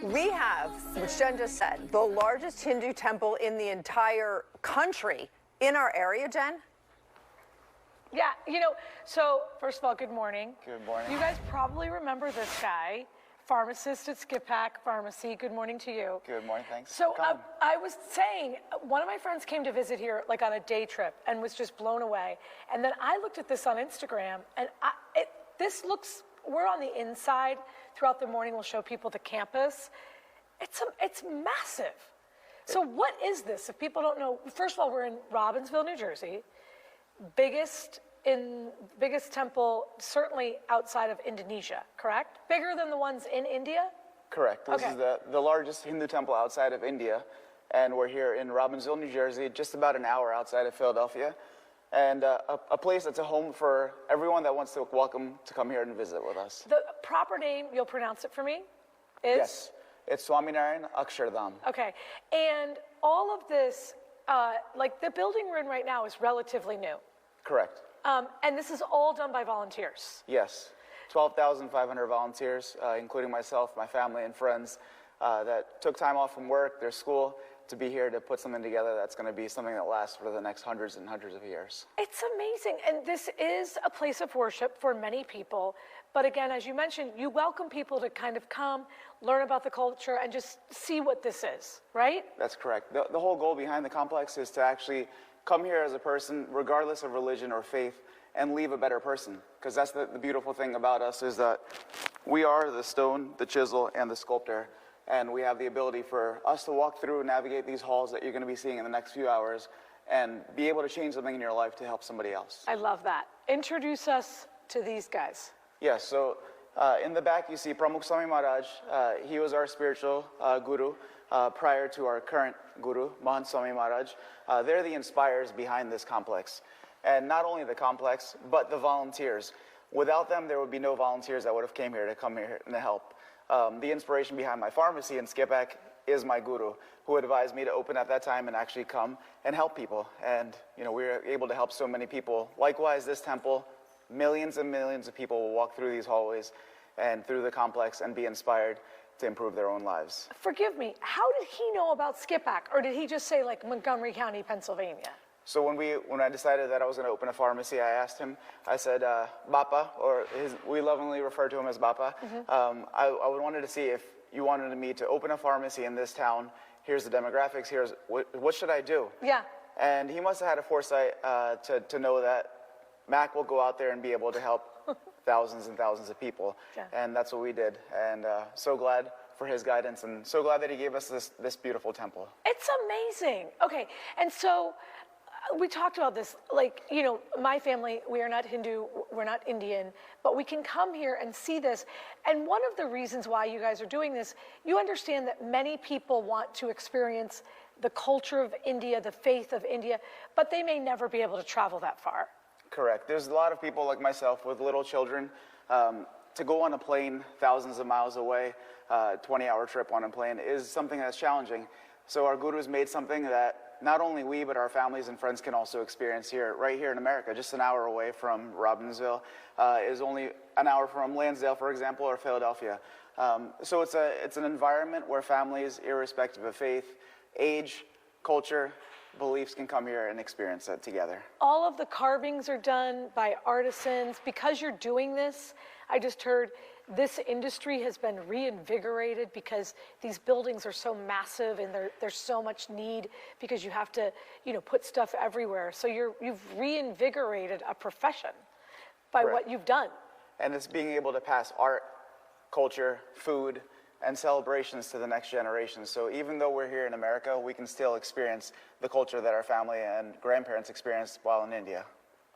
We have, which Jen just said, the largest Hindu temple in the entire country in our area, Jen. Yeah, you know, so first of all, good morning. Good morning. You guys probably remember this guy, pharmacist at Skip Pack Pharmacy. Good morning to you. Good morning, thanks. So I was saying, one of my friends came to visit here like on a day trip and was just blown away. And then I looked at this on Instagram and this looks, we're on the inside. Throughout the morning, we'll show people the campus. It's massive. So what is this? If people don't know, first of all, we're in Robbinsville, New Jersey. Biggest temple, certainly outside of Indonesia, correct? Bigger than the ones in India? Correct. This is the largest Hindu temple outside of India. And we're here in Robbinsville, New Jersey, just about an hour outside of Philadelphia. And a place that's a home for everyone that wants to welcome to come here and visit with us. The proper name, you'll pronounce it for me, is? Yes, it's Swaminarayan Akshardham. Okay, and all of this, like the building we're in right now is relatively new. Correct. And this is all done by volunteers. Yes, 12,500 volunteers, including myself, my family, and friends that took time off from work, their school, to be here to put something together that's going to be something that lasts for the next hundreds and hundreds of years. It's amazing, and this is a place of worship for many people. But again, as you mentioned, you welcome people to kind of come, learn about the culture, and just see what this is, right? That's correct. The whole goal behind the complex is to actually come here as a person, regardless of religion or faith, and leave a better person. Because that's the beautiful thing about us, is that we are the stone, the chisel, and the sculptor. And we have the ability for us to walk through and navigate these halls that you're going to be seeing in the next few hours and be able to change something in your life to help somebody else. I love that. Introduce us to these guys. Yes, so in the back you see Pramukh Swami Maharaj. He was our spiritual guru prior to our current guru, Mahant Swami Maharaj. They're the inspirers behind this complex. And not only the complex, but the volunteers. Without them, there would be no volunteers that would have come here and to help. The inspiration behind my pharmacy in Skippack is my guru, who advised me to open at that time and actually come and help people. And we were able to help so many people. Likewise, this temple, millions and millions of people will walk through these hallways and through the complex and be inspired to improve their own lives. Forgive me, how did he know about Skippack? Or did he just say like Montgomery County, Pennsylvania? So when I decided that I was going to open a pharmacy, I asked him, I said, Bapa, or we lovingly refer to him as Bapa, I wanted to see if you wanted me to open a pharmacy in this town. Here's the demographics, here's what should I do? Yeah. And he must have had a foresight to know that Mac will go out there and be able to help thousands and thousands of people. Yeah. And that's what we did. And so glad for his guidance and so glad that he gave us this beautiful temple. It's amazing. Okay, and so we talked about this, like, my family, we are not Hindu, we're not Indian, but we can come here and see this. And one of the reasons why you guys are doing this, you understand that many people want to experience the culture of India, the faith of India, but they may never be able to travel that far. Correct. There's a lot of people like myself with little children. To go on a plane thousands of miles away, 20-hour trip on a plane, is something that's challenging. So our guru's made something that not only we, but our families and friends can also experience here, right here in America, just an hour away from Robbinsville, is only an hour from Lansdale, for example, or Philadelphia. So it's an environment where families, irrespective of faith, age, culture, beliefs, can come here and experience it together. All of the carvings are done by artisans. Because you're doing this, I just heard this industry has been reinvigorated because these buildings are so massive and there's so much need because you have to, put stuff everywhere. So you've reinvigorated a profession by Correct. What you've done. And it's being able to pass art, culture, food, and celebrations to the next generation. So even though we're here in America, we can still experience the culture that our family and grandparents experienced while in India.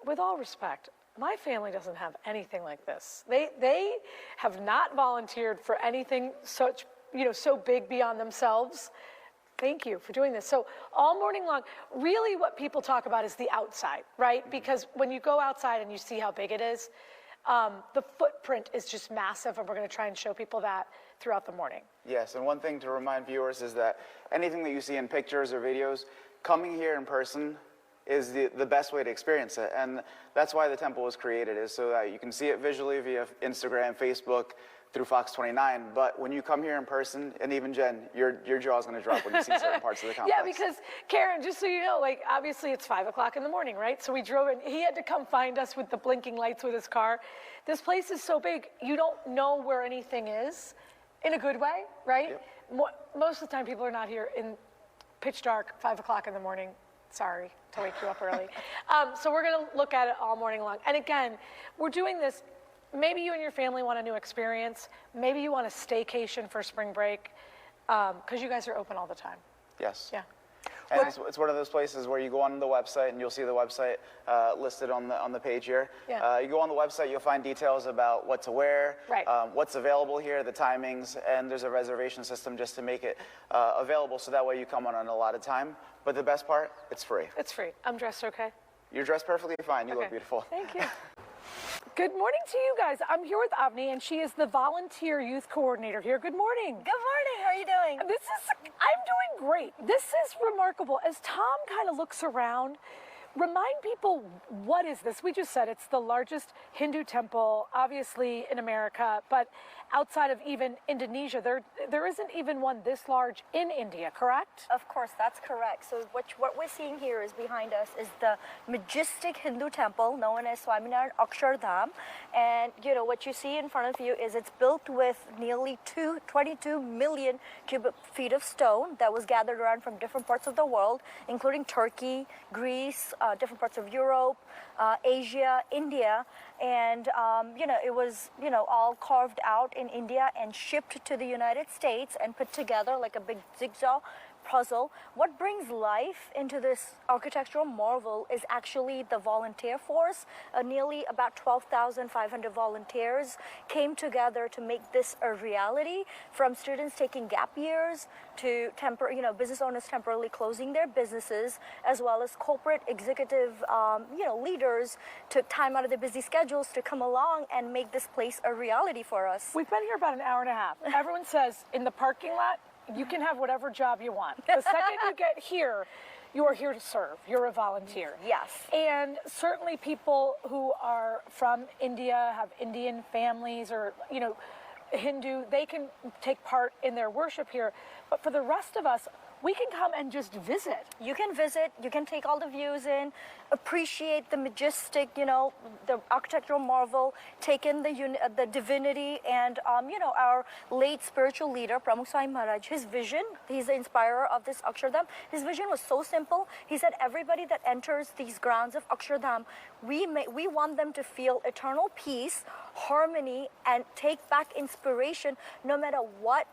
With all respect, my family doesn't have anything like this. They have not volunteered for anything such, so big beyond themselves. Thank you for doing this. So all morning long, really what people talk about is the outside, right? Because when you go outside and you see how big it is, the footprint is just massive, and we're going to try and show people that throughout the morning. Yes, and one thing to remind viewers is that anything that you see in pictures or videos, coming here in person is the best way to experience it. And that's why the temple was created, is so that you can see it visually via Instagram, Facebook, through Fox 29, but when you come here in person, and even Jen, your jaw's going to drop when you see certain parts of the complex. Yeah, because Karen, just so you know, like obviously it's 5 o'clock in the morning, right? So we drove in. He had to come find us with the blinking lights with his car. This place is so big, you don't know where anything is, in a good way, right? Yep. Most of the time, people are not here in pitch dark, 5 o'clock in the morning. Sorry to wake you up early. So we're going to look at it all morning long. And again, we're doing this. Maybe you and your family want a new experience. Maybe you want a staycation for spring break, because you guys are open all the time. Yes. Yeah. And it's one of those places where you go on the website and you'll see the website listed on the page here. Yeah. You go on the website, you'll find details about what to wear, right. What's available here, the timings, and there's a reservation system just to make it available so that way you come on a lot of time. But the best part, it's free. It's free. I'm dressed okay? You're dressed perfectly fine. You look beautiful. Thank you. Good morning to you guys. I'm here with Avni, and she is the volunteer youth coordinator here. Good morning. Good morning. How are you doing? I'm doing great. This is remarkable. As Tom kind of looks around, remind people, what is this? We just said it's the largest Hindu temple, obviously in America, but outside of even Indonesia, there isn't even one this large in India, correct? Of course, that's correct. So what we're seeing here is behind us is the majestic Hindu temple known as Swaminarayan Akshardham. And you know what you see in front of you is it's built with nearly 22 million cubic feet of stone that was gathered around from different parts of the world, including Turkey, Greece, different parts of Europe, Asia, India, and it was all carved out in India and shipped to the United States and put together like a big jigsaw puzzle. What brings life into this architectural marvel is actually the volunteer force. Nearly about 12,500 volunteers came together to make this a reality, from students taking gap years to business owners temporarily closing their businesses, as well as corporate executive leaders took time out of their busy schedules to come along and make this place a reality for us. We've been here about an hour and a half. Everyone says in the parking lot, you can have whatever job you want. The second you get here, you are here to serve. You're a volunteer. Yes. And certainly people who are from India, have Indian families, or, Hindu, they can take part in their worship here. But for the rest of us, we can come and just visit. You can visit, you can take all the views in, appreciate the majestic, the architectural marvel, take in the divinity, and, our late spiritual leader, Pramukh Swami Maharaj, his vision, he's the inspirer of this Akshardham. His vision was so simple. He said everybody that enters these grounds of Akshardham, we want them to feel eternal peace, harmony, and take back inspiration no matter what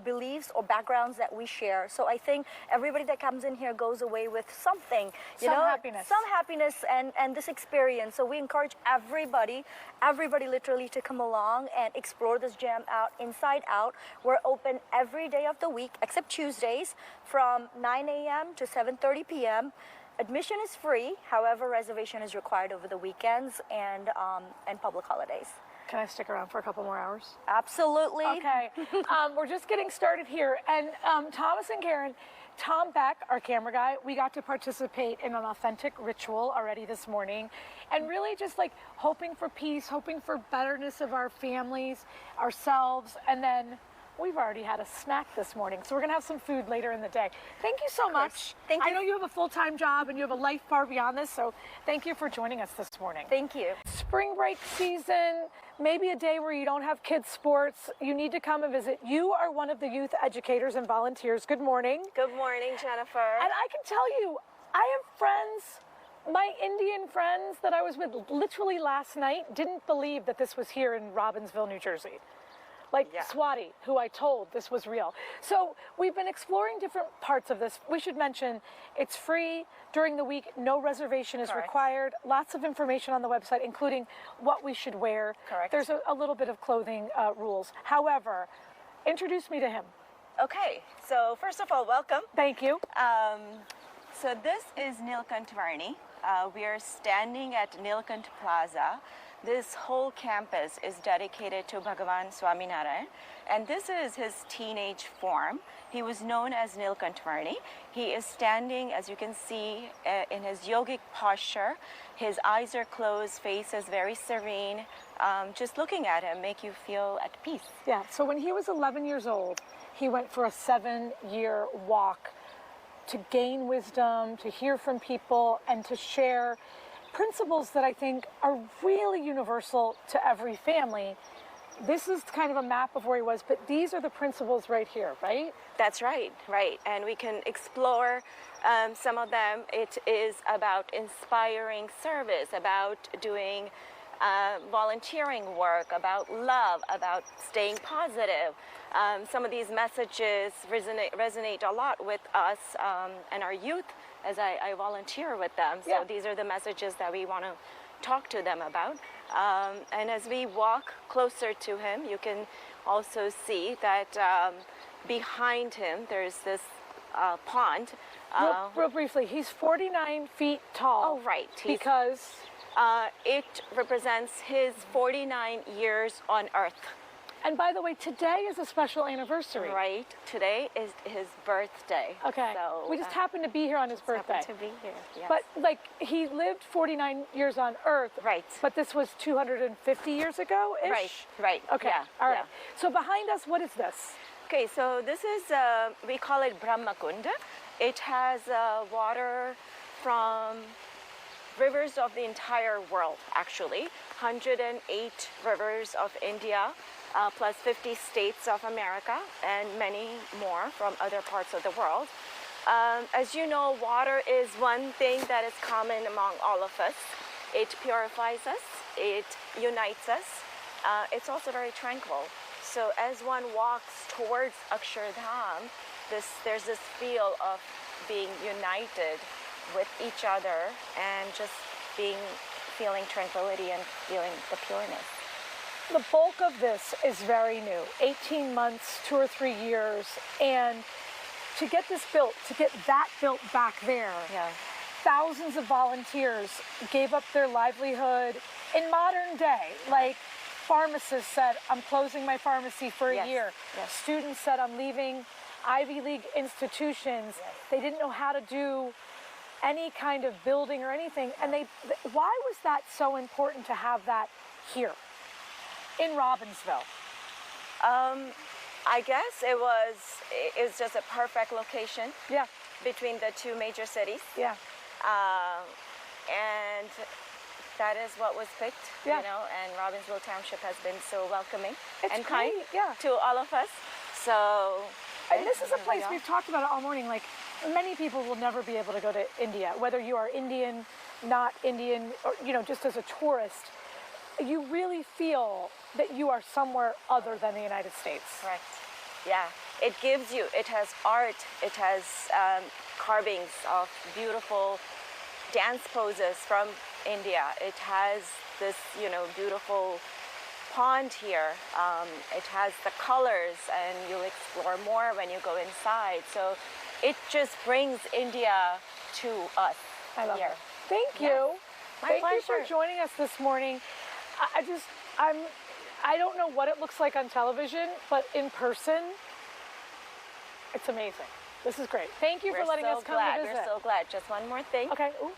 beliefs or backgrounds that we share. So I think everybody that comes in here goes away with something, some happiness and this experience. So we encourage everybody literally to come along and explore this gem out, inside out. We're open every day of the week except Tuesdays from 9 a.m. to 7:30 p.m. Admission is free. However, reservation is required over the weekends and public holidays. Can I stick around for a couple more hours? Absolutely. Okay. We're just getting started here. And Thomas and Karen, Tom Beck, our camera guy, we got to participate in an authentic ritual already this morning. And really just like hoping for peace, hoping for betterness of our families, ourselves, and then we've already had a snack this morning, so we're going to have some food later in the day. Thank you so much. Thank you. I know you have a full-time job and you have a life far beyond this, so thank you for joining us this morning. Thank you. Spring break season, maybe a day where you don't have kids' sports, you need to come and visit. You are one of the youth educators and volunteers. Good morning. Good morning, Jennaphr. And I can tell you, I have friends, my Indian friends that I was with literally last night didn't believe that this was here in Robbinsville, New Jersey. Like Swati, who I told this was real. So we've been exploring different parts of this. We should mention it's free during the week. No reservation is required. Lots of information on the website, including what we should wear. Correct. There's a little bit of clothing rules. However, introduce me to him. Okay, so first of all, welcome. Thank you. So this is Nilkanth. We are standing at Nilkanth Plaza. This whole campus is dedicated to Bhagavan Swaminarayan, and this is his teenage form. He was known as Nilkanth. He is standing, as you can see, in his yogic posture. His eyes are closed, face is very serene. Just looking at him make you feel at peace. Yeah, so when he was 11 years old, he went for a 7-year walk to gain wisdom, to hear from people, and to share principles that I think are really universal to every family. This is kind of a map of where he was, but these are the principles right here, right? That's right, right. And we can explore some of them. It is about inspiring service, about doing volunteering work, about love, about staying positive. Some of these messages resonate a lot with us and our youth as I volunteer with them. So these are the messages that we want to talk to them about. And as we walk closer to him, you can also see that behind him there's this pond. Real briefly, he's 49 feet tall. Oh, right. Because? It represents his 49 years on Earth. And by the way, today is a special anniversary. Right. Today is his birthday. Okay. So, we just happened to be here on his birthday. Happened to be here. Yes. But like he lived 49 years on Earth. Right. But this was 250 years ago-ish? Right. Right. Okay. Yeah. All right. Yeah. So behind us, what is this? Okay. So this is we call it Brahmakunda. It has water from rivers of the entire world, actually. 108 rivers of India, plus 50 states of America, and many more from other parts of the world. As you know, water is one thing that is common among all of us. It purifies us, it unites us. It's also very tranquil. So as one walks towards Akshardham, there's this feel of being united with each other and just feeling tranquility and feeling the pureness. The bulk of this is very new, 18 months, 2 or 3 years, and to get this built, to get that built back there, thousands of volunteers gave up their livelihood in modern day. Like pharmacists said, I'm closing my pharmacy for a year. Yes. Students said, I'm leaving Ivy League institutions. Yes. They didn't know how to do any kind of building or anything. And why was that so important to have that here in Robbinsville? I guess it's just a perfect location between the two major cities. Yeah. And that is what was picked, you know, and Robbinsville Township has been so welcoming and kind to all of us. So, and this is a place we've talked about it all morning. Like, many people will never be able to go to India, whether you are Indian, not Indian, or, you know, just as a tourist. You really feel that you are somewhere other than the United States. Correct. Yeah. It gives you, it has art, it has carvings of beautiful dance poses from India. It has this, you know, beautiful pond here. It has the colors, and you'll explore more when you go inside. So it just brings India to us. I love here. it. Thank you. My Thank you pleasure. for joining us this morning. I don't know what it looks like on television, but in person, it's amazing. This is great. Thank you for letting us come to visit. We're so glad. Just one more thing. Okay. Ooh.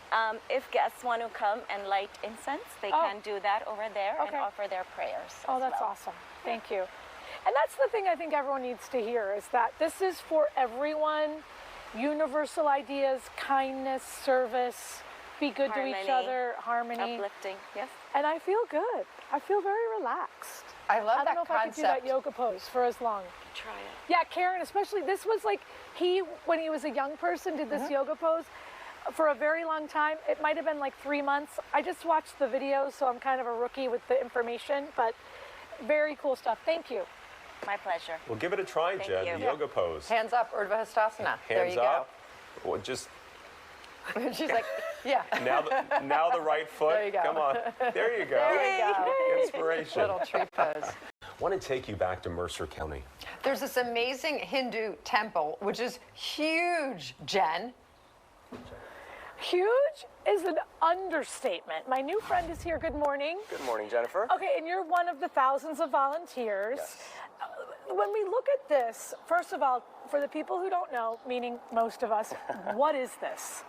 If guests want to come and light incense, they can do that over there and offer their prayers. Oh, that's awesome. Thank you. And that's the thing I think everyone needs to hear, is that this is for everyone. Universal ideas, kindness, service, be good to each other, harmony. Uplifting, yes. And I feel good. I feel very relaxed. I love I don't know that if I could do that yoga pose for as long. Try it. Yeah, Karen, especially, this was like, when he was a young person, did this yoga pose for a very long time. It might have been like 3 months. I just watched the videos, so I'm kind of a rookie with the information, but very cool stuff. Thank you. My pleasure. Well, give it a try, Jen, you. the yoga pose. Hands up, Urdhva Hastasana. There Hands you up. Well, just go. She's like, yeah. now the right foot. There you go. Come on. There you go. There you go. Inspiration. Little tree pose. I want to take you back to Mercer County. There's this amazing Hindu temple, which is huge, Jen. Huge is an understatement. My new friend is here. Good morning. Good morning, Jennifer. Okay, and you're one of the thousands of volunteers. Yes. When we look at this, first of all, for the people who don't know, meaning most of us, what is this?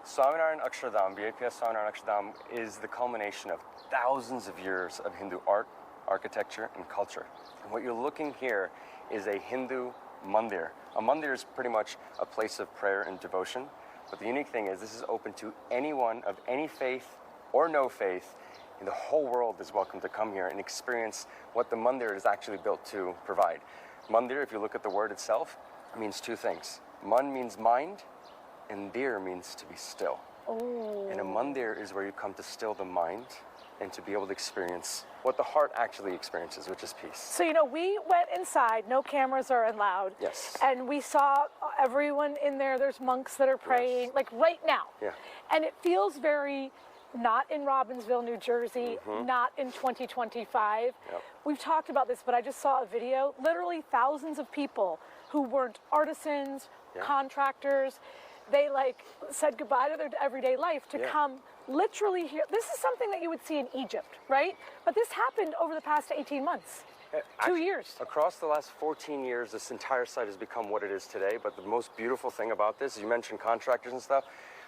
Swaminarayan Akshardham, BAPS Swaminarayan Akshardham, is the culmination of thousands of years of Hindu art, architecture, and culture. And what you're looking here is a Hindu mandir. A mandir is pretty much a place of prayer and devotion. But the unique thing is this is open to anyone of any faith or no faith. And the whole world is welcome to come here and experience what the mandir is actually built to provide. Mandir, if you look at the word itself, means two things. Man means mind, and dir means to be still. Oh. And a mandir is where you come to still the mind and to be able to experience what the heart actually experiences, which is peace. So, you know, we went inside, no cameras are allowed. Yes. And we saw everyone in there. There's monks that are praying, like right now. Yeah. And it feels very not in Robbinsville, New Jersey, not in 2025. Yep. We've talked about this, but I just saw a video, literally thousands of people who weren't artisans, contractors. They like said goodbye to their everyday life to come literally here. This is something that you would see in Egypt, right? But this happened over the past 18 months, 2 years. Across the last 14 years, this entire site has become what it is today. But the most beautiful thing about this, you mentioned contractors and stuff,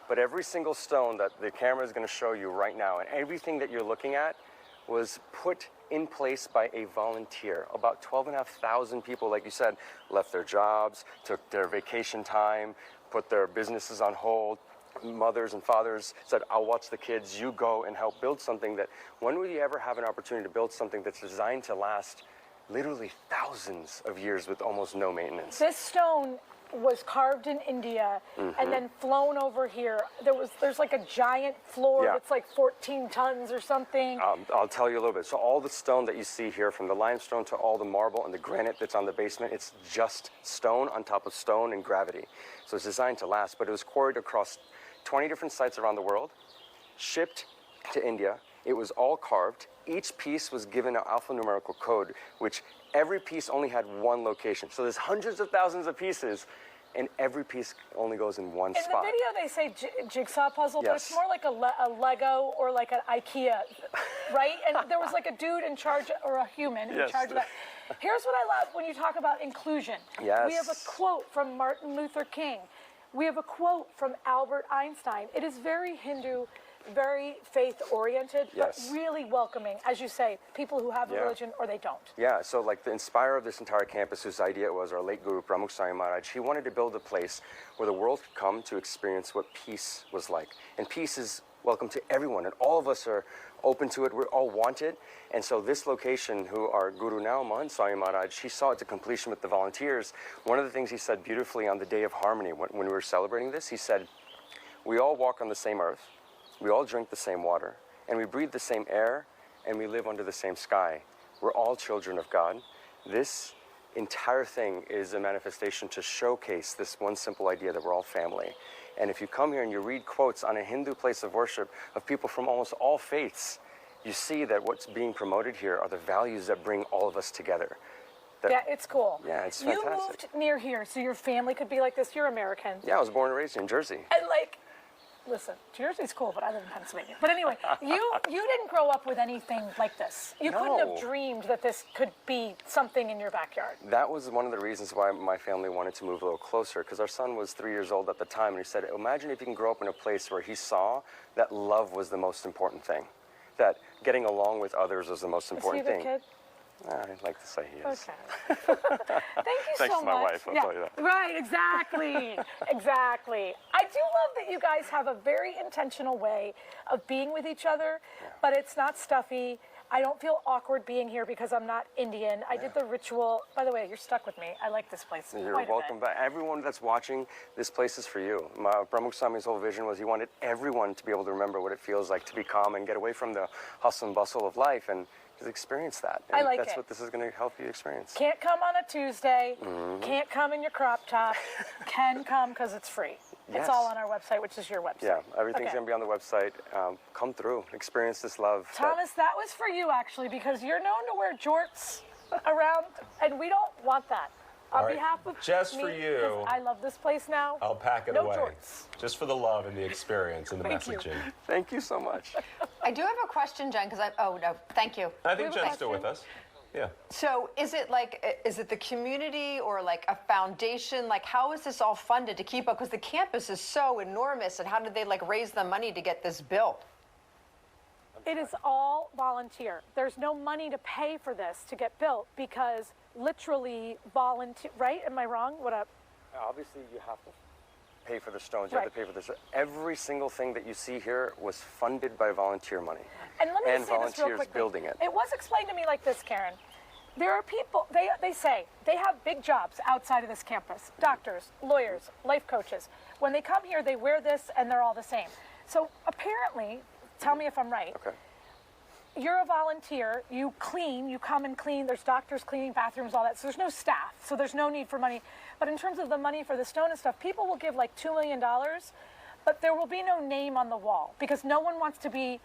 but every single stone that the camera is going to show you right now, and everything that you're looking at, was put in place by a volunteer. About 12,500 people, like you said, left their jobs, took their vacation time, put their businesses on hold. Mothers and fathers said, I'll watch the kids, you go and help build something that, when will you ever have an opportunity to build something that's designed to last literally thousands of years with almost no maintenance? This stone was carved in India and then flown over here. There's like a giant floor that's like 14 tons or something. I'll tell you a little bit. So all the stone that you see here, from the limestone to all the marble and the granite that's on the basement, it's just stone on top of stone and gravity. So it's designed to last, but it was quarried across 20 different sites around the world, shipped to India. It was all carved. Each piece was given an alphanumerical code, which every piece only had one location. So there's hundreds of thousands of pieces, and every piece only goes in one spot. In the video, they say jigsaw puzzle, but it's more like a Lego or like an IKEA, right? And there was like a dude in charge, or a human in charge of that. Here's what I love when you talk about inclusion. Yes. We have a quote from Martin Luther King. We have a quote from Albert Einstein. It is very Hindu, very faith-oriented, but really welcoming, as you say, people who have a religion or they don't. Yeah, so like the inspirer of this entire campus, whose idea it was, our late Guru Pramukh Swami Maharaj, he wanted to build a place where the world could come to experience what peace was like. And peace is welcome to everyone, and all of us are open to it. We all want it. And so this location, who our Guru now, Mahant Swami Maharaj, he saw it to completion with the volunteers. One of the things he said beautifully on the Day of Harmony, when we were celebrating this, he said, we all walk on the same earth, we all drink the same water, and we breathe the same air, and we live under the same sky. We're all children of God. This entire thing is a manifestation to showcase this one simple idea that we're all family. And if you come here and you read quotes on a Hindu place of worship of people from almost all faiths, you see that what's being promoted here are the values that bring all of us together. Yeah, it's cool. Yeah, it's fantastic. You moved near here so your family could be like this. You're American. Yeah, I was born and raised in Jersey. And like, listen, Jersey's cool, but I live in Pennsylvania. But anyway, you didn't grow up with anything like this. You couldn't have dreamed that this could be something in your backyard. That was one of the reasons why my family wanted to move a little closer, because our son was 3 years old at the time, and he said, imagine if you can grow up in a place where he saw that love was the most important thing, that getting along with others was the most important thing. Is he the kid? I'd like to say he is. Okay. Thank you Thanks so to much. my wife, I'll tell you that. Right, exactly. Exactly. I do love that you guys have a very intentional way of being with each other, but it's not stuffy. I don't feel awkward being here because I'm not Indian. I did the ritual. By the way, you're stuck with me. I like this place. You're welcome back. Everyone that's watching, this place is for you. Pramukh Swami's whole vision was he wanted everyone to be able to remember what it feels like to be calm and get away from the hustle and bustle of life and just experience that. And I like that's it. what this is going to help you experience. Can't come on a Tuesday. Can't come in your crop top. Can come because it's free. It's all on our website, which is your website. Yeah, everything's going to be on the website. Come through, experience this love. Thomas, that was for you actually, because you're known to wear jorts around, and we don't want that. On All right, behalf of just me, for you, 'cause I love this place now. I'll pack it no away. jorts. Just for the love and the experience and the Thank you. messaging. Thank you so much. I do have a question, Jen, because oh, no, thank you. I think We have a Jen's still with question. us. Yeah. So is it the community or like a foundation? Like, how is this all funded to keep up? Because the campus is so enormous, and how did they like raise the money to get this built? It is all volunteer. There's no money to pay for this to get built because literally volunteer, right? Am I wrong? What up? Obviously, you have to pay for the stones. You have to pay for this. Every single thing that you see here was funded by volunteer money. And let me and say this real volunteers quickly. building it. It was explained to me like this, Karen. There are people, they say they have big jobs outside of this campus. Doctors, lawyers, life coaches. When they come here, they wear this and they're all the same. So apparently, tell me if I'm right. Okay. You're a volunteer, you clean, you come and clean, there's doctors cleaning bathrooms, all that. So there's no staff, so there's no need for money. But in terms of the money for the stone and stuff, people will give like $2 million, but there will be no name on the wall because no one wants to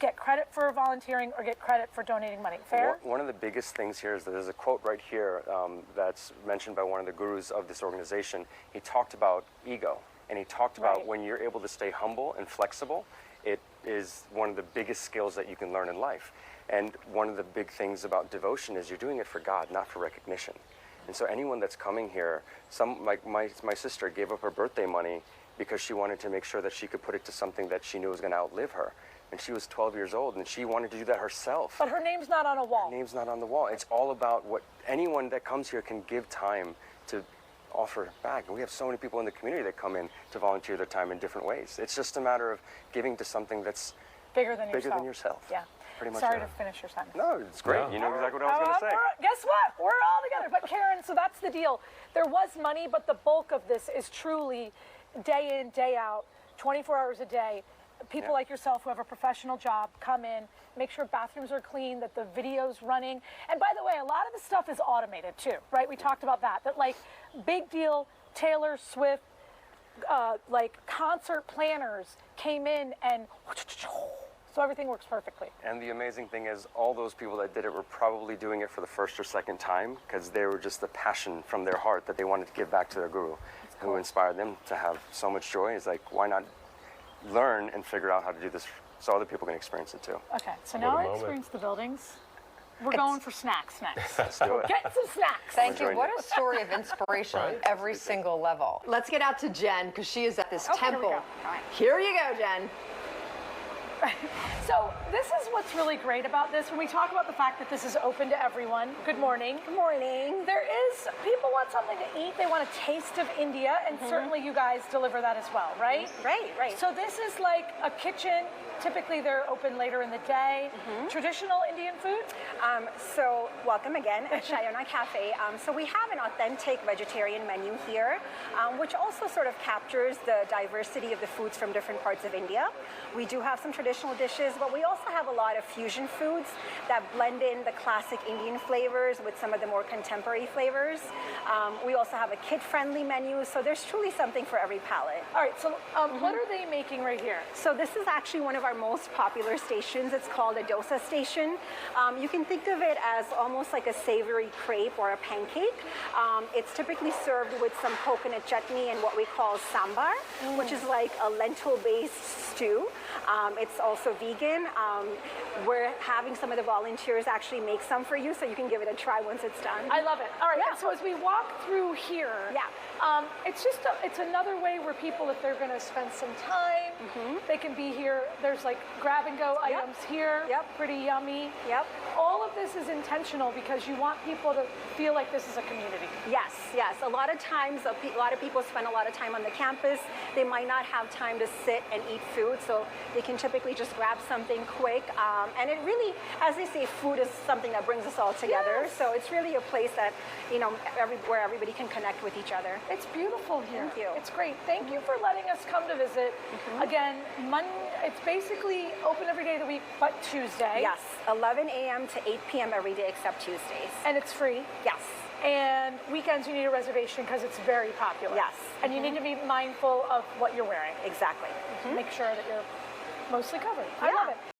get credit for volunteering or get credit for donating money. Fair? One of the biggest things here is that there's a quote right here that's mentioned by one of the gurus of this organization. He talked about ego, and he talked about Right. when you're able to stay humble and flexible, it is one of the biggest skills that you can learn in life. And one of the big things about devotion is you're doing it for God, not for recognition. And so anyone that's coming here, like my sister gave up her birthday money because she wanted to make sure that she could put it to something that she knew was going to outlive her. And she was 12 years old, and she wanted to do that herself. But her name's not on a wall. Her name's not on the wall. It's all about what anyone that comes here can give time to offer back. And we have so many people in the community that come in to volunteer their time in different ways. It's just a matter of giving to something that's Bigger than yourself. Yeah. Pretty much. Sorry yeah. to finish your sentence. No, it's great. No. You know exactly what I was going to say. Guess what? We're all together. But Karen, so that's the deal. There was money, but the bulk of this is truly day in, day out, 24 hours a day. People like yourself who have a professional job come in, make sure bathrooms are clean, that the video's running. And by the way, a lot of the stuff is automated too, right? We talked about that. That like big deal, Taylor Swift, like concert planners came in and so everything works perfectly. And the amazing thing is all those people that did it were probably doing it for the first or second time because they were just the passion from their heart that they wanted to give back to their guru, who inspired them to have so much joy. It's like, why not learn and figure out how to do this so other people can experience it too. Okay, so What now a I moment. experience the buildings. We're going for snacks next. Let's do it. Get some snacks. Thank you. join What you. a story of inspiration on Right? every single level. Let's get out to Jen because she is at this Oh, here we temple. go. Here you go, Jen. So this is what's really great about this. When we talk about the fact that this is open to everyone. Good morning. Good morning. There is, people want something to eat. They want a taste of India, and certainly you guys deliver that as well, right? Right. So this is like a kitchen. Typically they're open later in the day. Traditional Indian food? So welcome again at Shayona Cafe. So we have an authentic vegetarian menu here, which also sort of captures the diversity of the foods from different parts of India. We do have some traditional dishes, but we also have a lot of fusion foods that blend in the classic Indian flavors with some of the more contemporary flavors. We also have a kid-friendly menu, so there's truly something for every palate. All right, so what are they making right here? So this is actually one of our most popular stations. It's called a dosa station. You can think of it as almost like a savory crepe or a pancake. It's typically served with some coconut chutney and what we call sambar, which is like a lentil-based stew. It's also vegan. We're having some of the volunteers actually make some for you so you can give it a try once it's done. I love it. All right, Yeah. and so as we walk through here, it's another way where people, if they're going to spend some time, they can be here. There's like grab and go items here. Yep. Pretty yummy. Yep. All of this is intentional because you want people to feel like this is a community. Yes. A lot of times, a lot of people spend a lot of time on the campus. They might not have time to sit and eat food, so they can typically just grab something quick. And it really, as they say, food is something that brings us all together. So it's really a place that, where everybody can connect with each other. It's beautiful here. Thank you. It's great. Thank you for letting us come to visit. Again, it's basically open every day of the week, but Tuesday. Yes, 11 a.m. to 8 p.m. every day except Tuesdays. And it's free. Yes. And weekends you need a reservation because it's very popular. Yes. And you need to be mindful of what you're wearing. Exactly. Make sure that you're mostly covered. I love it.